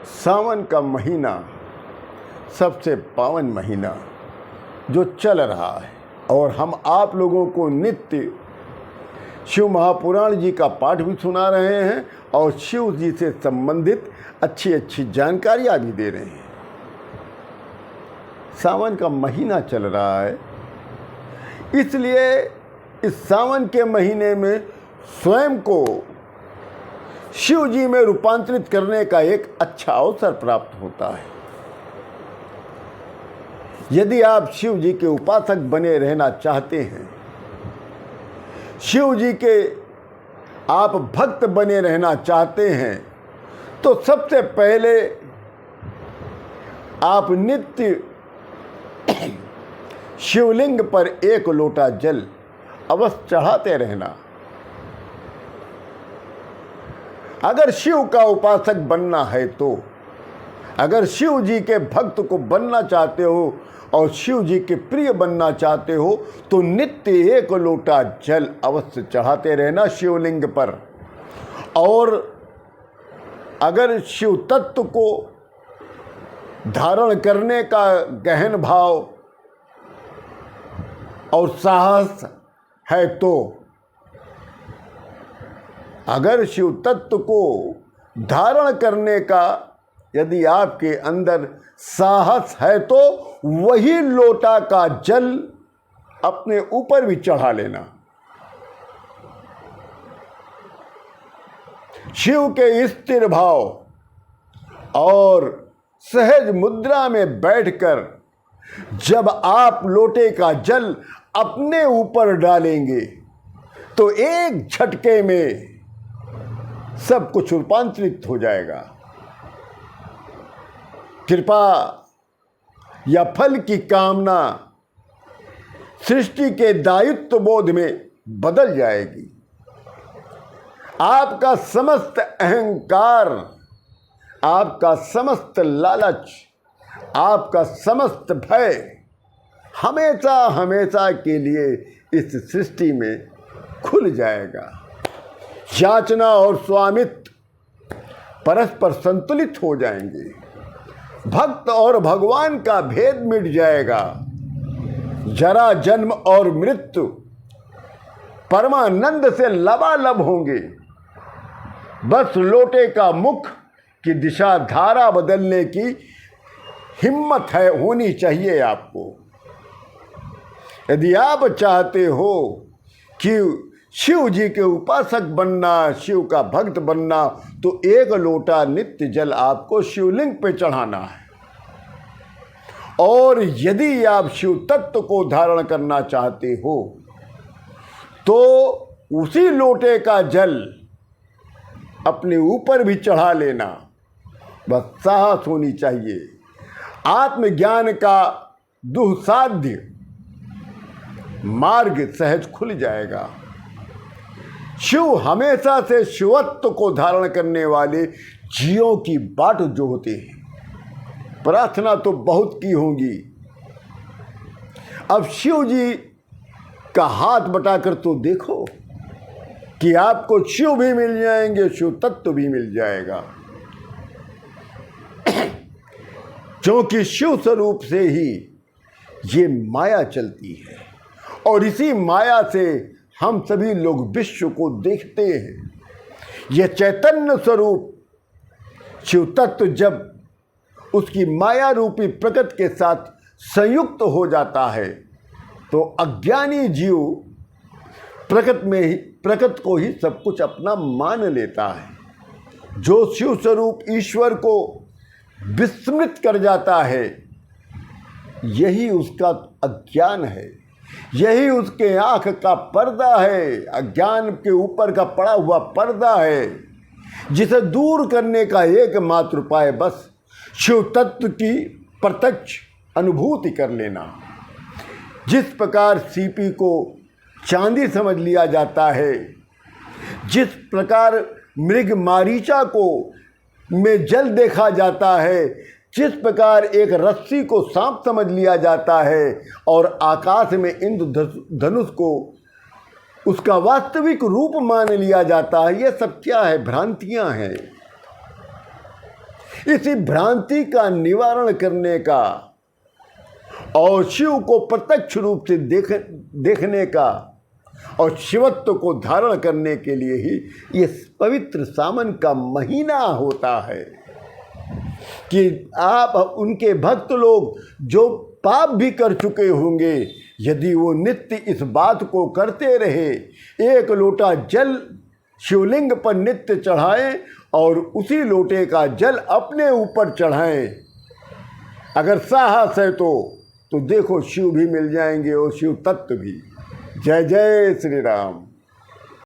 सावन का महीना सबसे पावन महीना जो चल रहा है और हम आप लोगों को नित्य शिव महापुराण जी का पाठ भी सुना रहे हैं और शिव जी से संबंधित अच्छी अच्छी जानकारियाँ भी दे रहे हैं। सावन का महीना चल रहा है, इसलिए इस सावन के महीने में स्वयं को शिव जी में रूपांतरित करने का एक अच्छा अवसर प्राप्त होता है। यदि आप शिव जी के उपासक बने रहना चाहते हैं, शिव जी के आप भक्त बने रहना चाहते हैं, तो सबसे पहले आप नित्य शिवलिंग पर एक लोटा जल अवश्य चढ़ाते रहना। अगर शिव का उपासक बनना है तो, अगर शिव जी के भक्त को बनना चाहते हो और शिव जी के प्रिय बनना चाहते हो तो नित्य एक लोटा जल अवश्य चढ़ाते रहना शिवलिंग पर। और अगर शिव तत्व को धारण करने का गहन भाव और साहस है तो, अगर शिव तत्व को धारण करने का यदि आपके अंदर साहस है तो वही लोटा का जल अपने ऊपर भी चढ़ा लेना। शिव के स्थिर भाव और सहज मुद्रा में बैठकर जब आप लोटे का जल अपने ऊपर डालेंगे तो एक झटके में सब कुछ रूपांतरित हो जाएगा। कृपा या फल की कामना सृष्टि के दायित्व बोध में बदल जाएगी। आपका समस्त अहंकार, आपका समस्त लालच, आपका समस्त भय हमेशा हमेशा के लिए इस सृष्टि में खुल जाएगा। याचना और स्वामित्व परस्पर संतुलित हो जाएंगे। भक्त और भगवान का भेद मिट जाएगा। जरा जन्म और मृत्यु परमानंद से लबालब होंगे। बस लोटे का मुख की दिशा धारा बदलने की हिम्मत होनी चाहिए आपको। यदि आप चाहते हो कि शिव जी के उपासक बनना, शिव का भक्त बनना, तो एक लोटा नित्य जल आपको शिवलिंग पे चढ़ाना है। और यदि आप शिव तत्व को धारण करना चाहते हो तो उसी लोटे का जल अपने ऊपर भी चढ़ा लेना। बस साहस होनी चाहिए। आत्मज्ञान का दुस्साध्य मार्ग सहज खुल जाएगा। शिव हमेशा से शिवत्व को धारण करने वाले जीवों की बाट जो होते हैं। प्रार्थना तो बहुत की होगी, अब शिव जी का हाथ बटाकर तो देखो कि आपको शिव भी मिल जाएंगे, शिव तत्व भी मिल जाएगा। क्योंकि शिव स्वरूप से ही ये माया चलती है और इसी माया से हम सभी लोग विश्व को देखते हैं। यह चैतन्य स्वरूप शिव तत्व जब उसकी माया रूपी प्रकृति के साथ संयुक्त हो जाता है तो अज्ञानी जीव प्रकृति को ही सब कुछ अपना मान लेता है। जो शिव स्वरूप ईश्वर को विस्मृत कर जाता है, यही उसका अज्ञान है, यही उसके आंख का पर्दा है, अज्ञान के ऊपर का पड़ा हुआ पर्दा है, जिसे दूर करने का एकमात्र उपाय बस शिव तत्व की प्रत्यक्ष अनुभूति कर लेना। जिस प्रकार सीपी को चांदी समझ लिया जाता है, जिस प्रकार मृग मारीचा को में जल देखा जाता है, जिस प्रकार एक रस्सी को सांप समझ लिया जाता है और आकाश में इंद्र धनुष को उसका वास्तविक रूप मान लिया जाता है, ये सब क्या है? भ्रांतियां हैं। इसी भ्रांति का निवारण करने का और शिव को प्रत्यक्ष रूप से देखने का और शिवत्व को धारण करने के लिए ही ये पवित्र सावन का महीना होता है कि आप उनके भक्त लोग जो पाप भी कर चुके होंगे, यदि वो नित्य इस बात को करते रहे, एक लोटा जल शिवलिंग पर नित्य चढ़ाएं और उसी लोटे का जल अपने ऊपर चढ़ाएं, अगर साहस है तो देखो शिव भी मिल जाएंगे और शिव तत्व भी। जय जय श्री राम।